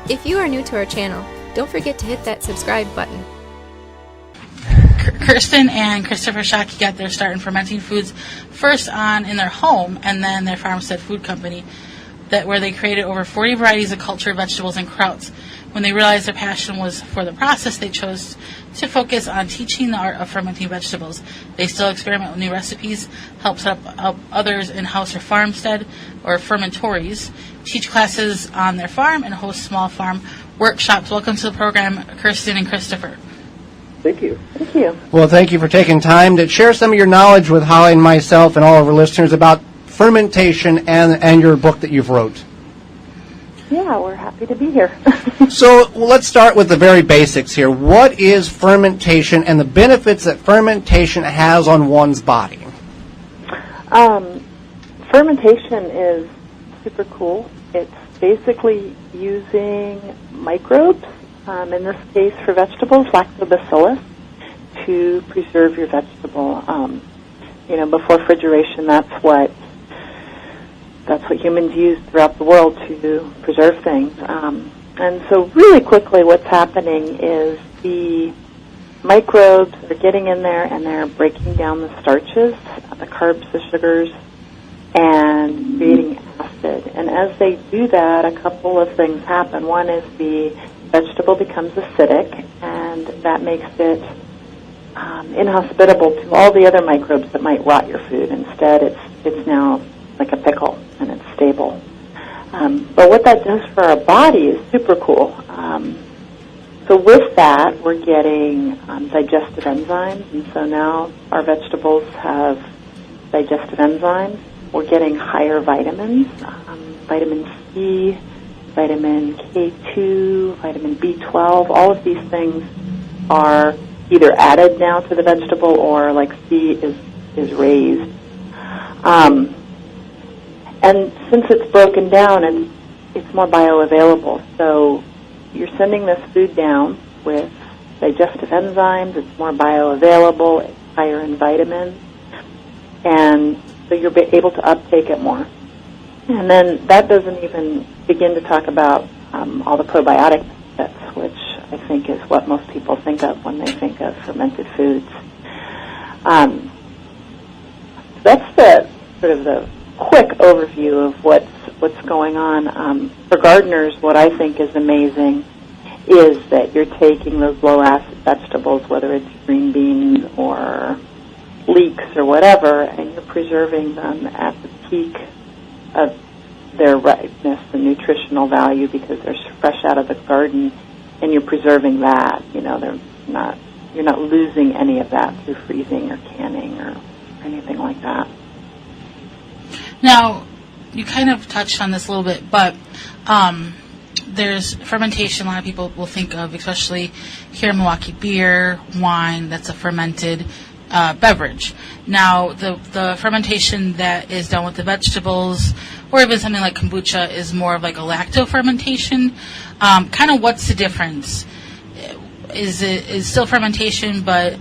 If you are new to our channel, don't forget to hit that subscribe button. Kirsten and Christopher Shockey got their start in fermenting foods first in their home and then their farmstead food company, where they created over 40 varieties of cultured vegetables and krauts. When they realized their passion was for the process, they chose to focus on teaching the art of fermenting vegetables. They still experiment with new recipes, help set up others in-house or farmstead or fermentories, teach classes on their farm, and host small farm workshops. Welcome to the program, Kirsten and Christopher. Thank you. Thank you. Well, thank you for taking time to share some of your knowledge with Holly and myself and all of our listeners about fermentation and your book that you've wrote. Yeah, we're happy to be here. So let's start with the very basics here. What is fermentation and the benefits that fermentation has on one's body? Fermentation is super cool. It's basically using microbes, in this case for vegetables, lactobacillus, to preserve your vegetable. Before refrigeration, that's what humans use throughout the world to preserve things. And so really quickly what's happening is the microbes are getting in there and they're breaking down the starches, the carbs, the sugars, and creating acid. And as they do that, a couple of things happen. One is the vegetable becomes acidic, and that makes it inhospitable to all the other microbes that might rot your food. Instead, it's now like a pickle, and it's stable. But what that does for our body is super cool. So with that, we're getting digestive enzymes, and so now our vegetables have digestive enzymes. We're getting higher vitamins, vitamin C, vitamin K2, vitamin B12. All of these things are either added now to the vegetable or, like C, is raised. And since it's broken down, it's more bioavailable. So you're sending this food down with digestive enzymes. It's more bioavailable. It's higher in vitamins. And so you're able to uptake it more. And then that doesn't even begin to talk about all the probiotic benefits, which I think is what most people think of when they think of fermented foods. That's the sort of the quick overview of what's going on. For gardeners, what I think is amazing is that you're taking those low-acid vegetables, whether it's green beans or leeks or whatever, and you're preserving them at the peak of their ripeness and nutritional value because they're fresh out of the garden, and you're preserving that. You're not losing any of that through freezing or canning or anything like that. Now, you kind of touched on this a little bit, but there's fermentation. A lot of people will think of, especially here in Milwaukee, beer, wine, that's a fermented beverage. Now, the fermentation that is done with the vegetables, or even something like kombucha, is more of like a lacto fermentation. Kind of what's the difference? Is still fermentation, but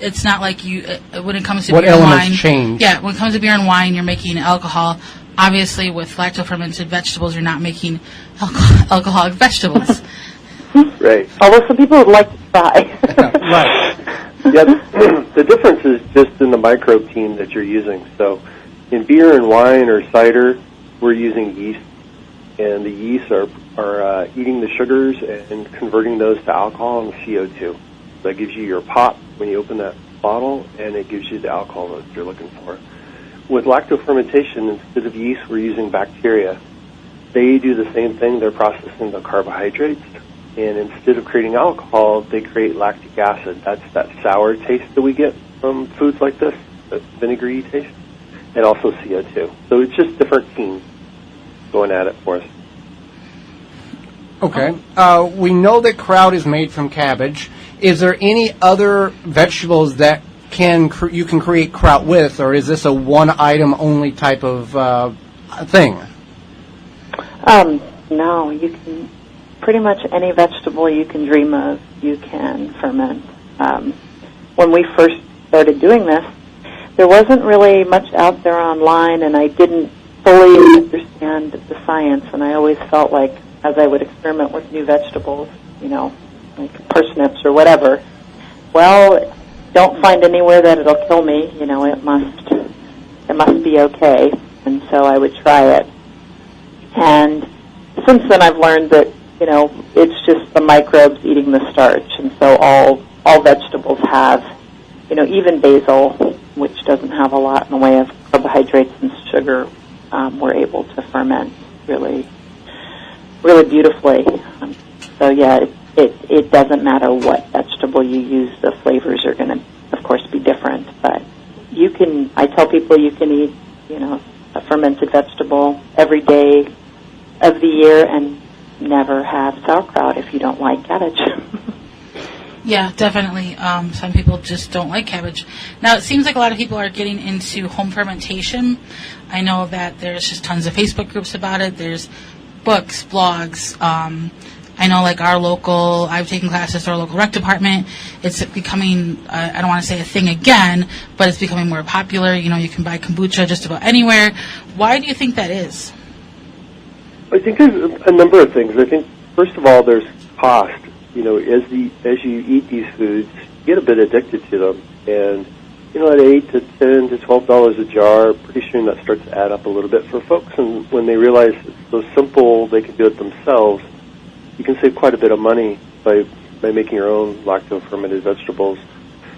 it's not like when it comes to what beer and wine. What elements change? Yeah, when it comes to beer and wine, you're making alcohol. Obviously, with lacto-fermented vegetables, you're not making alcoholic vegetables. Right. Although some people would like to try. Right. Yeah, the difference is just in the microbe team that you're using. So in beer and wine or cider, we're using yeast, and the yeast are eating the sugars and converting those to alcohol and CO2. That gives you your pop when you open that bottle, and it gives you the alcohol that you're looking for. With lactofermentation, instead of yeast, we're using bacteria. They do the same thing. They're processing the carbohydrates, and instead of creating alcohol, they create lactic acid. That's that sour taste that we get from foods like this, that vinegary taste, and also CO2. So it's just different teams going at it for us. Okay. We know that kraut is made from cabbage. Is there any other vegetables that you can create kraut with, or is this a one-item only type of thing? No, you can pretty much any vegetable you can dream of, you can ferment. When we first started doing this, there wasn't really much out there online, and I didn't fully understand the science, and I always felt like as I would experiment with new vegetables, like parsnips or whatever. Well, don't find anywhere that it'll kill me. It must be okay. And so I would try it. And since then, I've learned that it's just the microbes eating the starch, and so all vegetables have, even basil, which doesn't have a lot in the way of carbohydrates and sugar, we're able to ferment really, really beautifully. So yeah, it doesn't matter what vegetable you use; the flavors are going to, of course, be different. But I tell people you can eat, a fermented vegetable every day of the year and never have sauerkraut if you don't like cabbage. Yeah, definitely. Some people just don't like cabbage. Now, it seems like a lot of people are getting into home fermentation. I know that there's just tons of Facebook groups about it. There's books, blogs. I know, like, I've taken classes through our local rec department. It's becoming, I don't want to say a thing again, but it's becoming more popular. You can buy kombucha just about anywhere. Why do you think that is? I think there's a number of things. I think, first of all, there's cost. As you eat these foods, you get a bit addicted to them. And, at $8 to $10 to $12 a jar, pretty soon that starts to add up a little bit for folks. And when they realize it's so simple, they can do it themselves, you can save quite a bit of money by making your own lacto-fermented vegetables.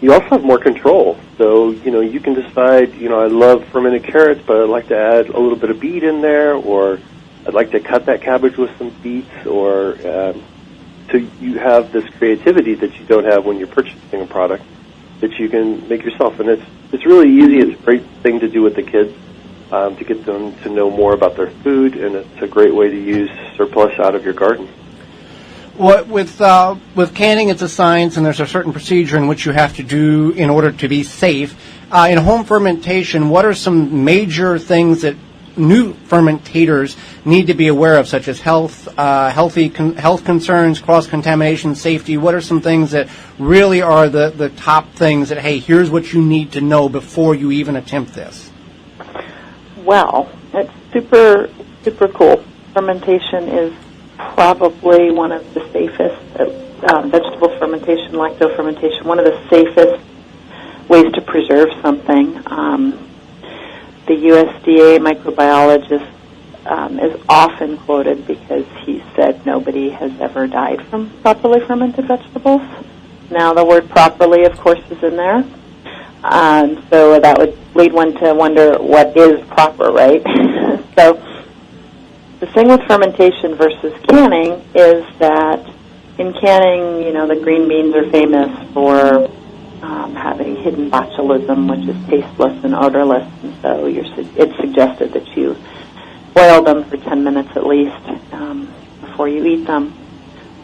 You also have more control. So, you can decide, I love fermented carrots, but I'd like to add a little bit of beet in there, or I'd like to cut that cabbage with some beets, or so you have this creativity that you don't have when you're purchasing a product that you can make yourself. And it's really easy. It's a great thing to do with the kids to get them to know more about their food, and it's a great way to use surplus out of your garden. With canning, it's a science, and there's a certain procedure in which you have to do in order to be safe. In home fermentation, what are some major things that new fermentators need to be aware of, such as health concerns, cross-contamination, safety? What are some things that really are the top things that, hey, here's what you need to know before you even attempt this? Well, it's super, super cool. Fermentation is probably one of the safest, vegetable fermentation, lacto fermentation, one of the safest ways to preserve something. The USDA microbiologist is often quoted because he said nobody has ever died from properly fermented vegetables. Now, the word properly, of course, is in there. So that would lead one to wonder what is proper, right? So the thing with fermentation versus canning is that in canning, the green beans are famous for having hidden botulism, which is tasteless and odorless, and so it's suggested that you boil them for 10 minutes at least before you eat them.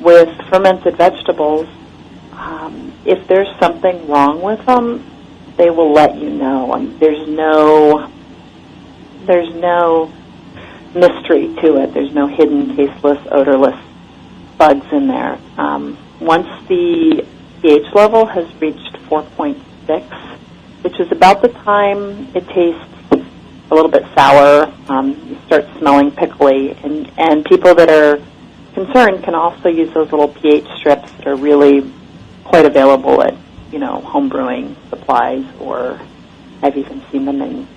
With fermented vegetables, if there's something wrong with them, they will let you know. There's no mystery to it. There's no hidden, tasteless, odorless bugs in there. Once the pH level has reached 4.6, which is about the time it tastes a little bit sour, you start smelling pickly, and people that are concerned can also use those little pH strips that are really quite available at home brewing supplies, or I've even seen them in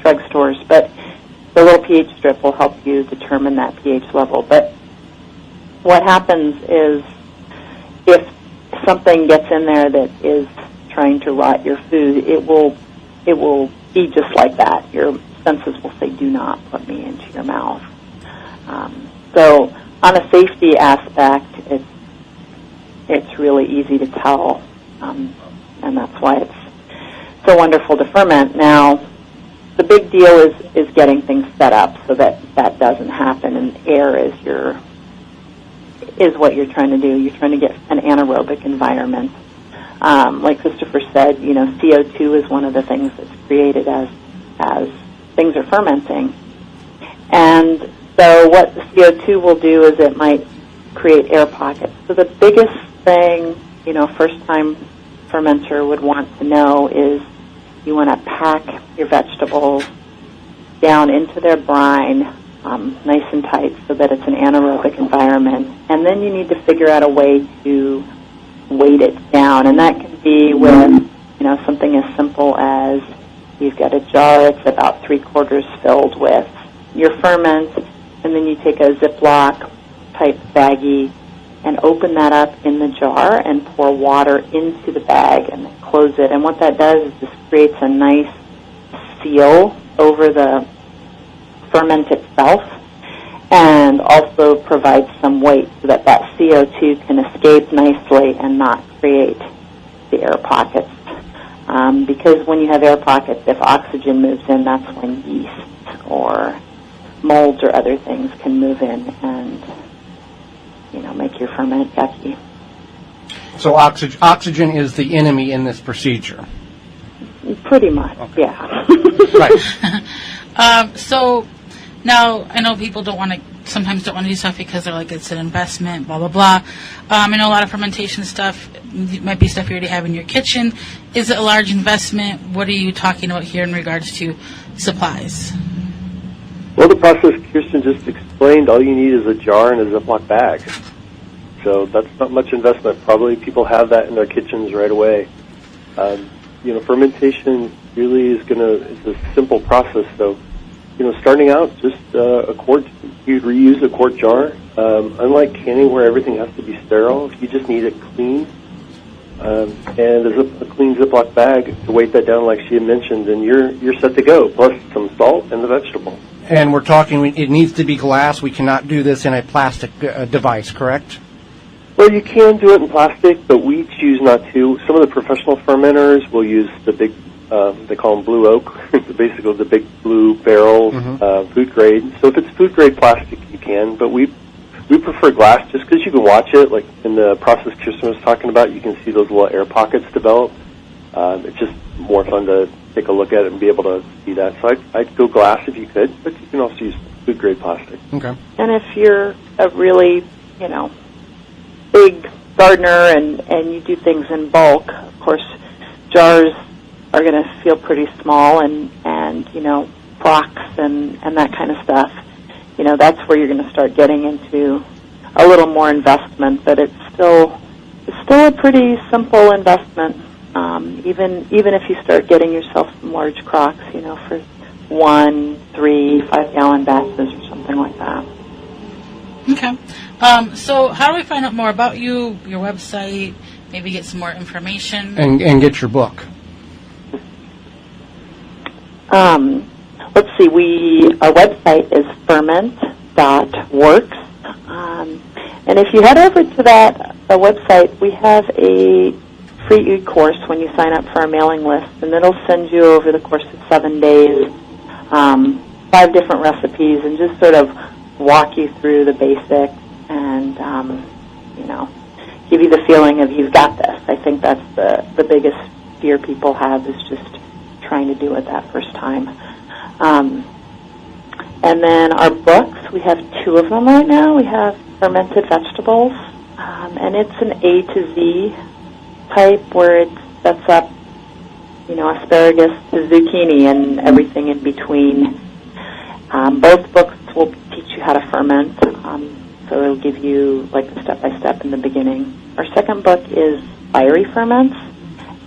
drug stores. But the little pH strip will help you determine that pH level. But what happens is if something gets in there that is trying to rot your food, it will be just like that. Your senses will say, "Do not put me into your mouth." So on a safety aspect, it's really easy to tell, and that's why it's so wonderful to ferment. Now, the big deal is getting things set up so that doesn't happen, and air is what you're trying to do. You're trying to get an anaerobic environment. Like Christopher said, CO2 is one of the things that's created as things are fermenting. And so what the CO2 will do is it might create air pockets. So the biggest thing, first-time fermenter would want to know is you want to pack your vegetables down into their brine nice and tight so that it's an anaerobic environment. And then you need to figure out a way to weight it down, and that can be with something as simple as you've got a jar that's about 3/4 filled with your ferment, and then you take a Ziploc type baggie and open that up in the jar and pour water into the bag and then close it. And what that does is just creates a nice seal over the ferment itself, and also provides some weight so that CO2 can escape nicely and not create the air pockets. Because when you have air pockets, if oxygen moves in, that's when yeast or molds or other things can move in and make your ferment yucky. So oxygen is the enemy in this procedure? Pretty much, okay. Yeah. Right. So now I know people sometimes don't want to do stuff because they're like, it's an investment, blah, blah, blah. I know a lot of fermentation stuff might be stuff you already have in your kitchen. Is it a large investment? What are you talking about here in regards to supplies? Well, the process Kirsten just explained, all you need is a jar and a Ziploc bag. So that's not much investment. Probably people have that in their kitchens right away. Fermentation really is a simple process. So, starting out, just a quart, you'd reuse a quart jar. Unlike canning where everything has to be sterile, you just need it clean. And a clean Ziploc bag to weight that down like she had mentioned, and you're set to go, plus some salt and the vegetable. And we're talking, it needs to be glass. We cannot do this in a plastic device, correct? Well, you can do it in plastic, but we choose not to. Some of the professional fermenters will use the big, they call them blue oak, basically the big blue barrel, food grade. So if it's food grade plastic, you can, but we prefer glass just because you can watch it. Like in the process Kirsten was talking about, you can see those little air pockets develop. It's just more fun to take a look at it and be able to see that. So I'd go glass if you could, but you can also use food grade plastic. Okay. And if you're a really, big gardener and you do things in bulk, of course, jars are going to feel pretty small and crocks and that kind of stuff. That's where you're going to start getting into a little more investment, but it's still a pretty simple investment. Even if you start getting yourself some large crocks, for 1, 3, 5 gallon batches or something like that. Okay. So how do we find out more about you, your website, maybe get some more information? And get your book. Let's see, our website is Ferment.works. And if you head over to that website, we have a free e-course when you sign up for our mailing list, and it'll send you over the course of 7 days 5 different recipes and just sort of walk you through the basics and, give you the feeling of you've got this. I think that's the biggest fear people have is just trying to do it that first time. And then our books, we have 2 of them right now. We have Fermented Vegetables, and it's an A to Z type where it sets up, asparagus to zucchini and everything in between. Both books will teach you how to ferment, so it'll give you like the step-by-step in the beginning. Our second book is Fiery Ferments,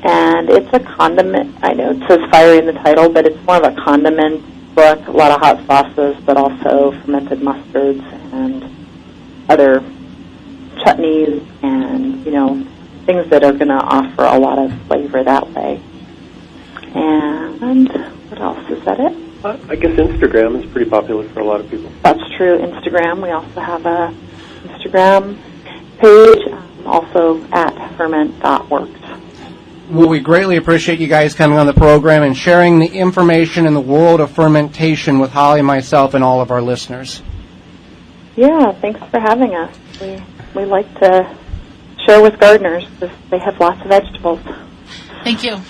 and it's a condiment. I know it says fiery in the title, but it's more of a condiment book, a lot of hot sauces, but also fermented mustards and other chutneys and, things that are going to offer a lot of flavor that way. And what else? Is that it? I guess Instagram is pretty popular for a lot of people. That's true. Instagram. We also have a Instagram page, also at Ferment.works. Well, we greatly appreciate you guys coming on the program and sharing the information in the world of fermentation with Holly, myself, and all of our listeners. Yeah, thanks for having us. We like to share with gardeners because they have lots of vegetables. Thank you.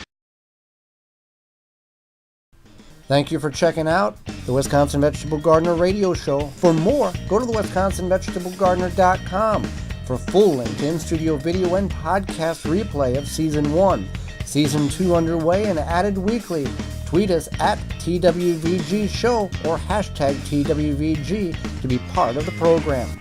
Thank you for checking out the Wisconsin Vegetable Gardener radio show. For more, go to the WisconsinVegetableGardener.com for full-length in-studio video and podcast replay of Season 1. Season 2 underway and added weekly. Tweet us at TWVG Show or hashtag TWVG to be part of the program.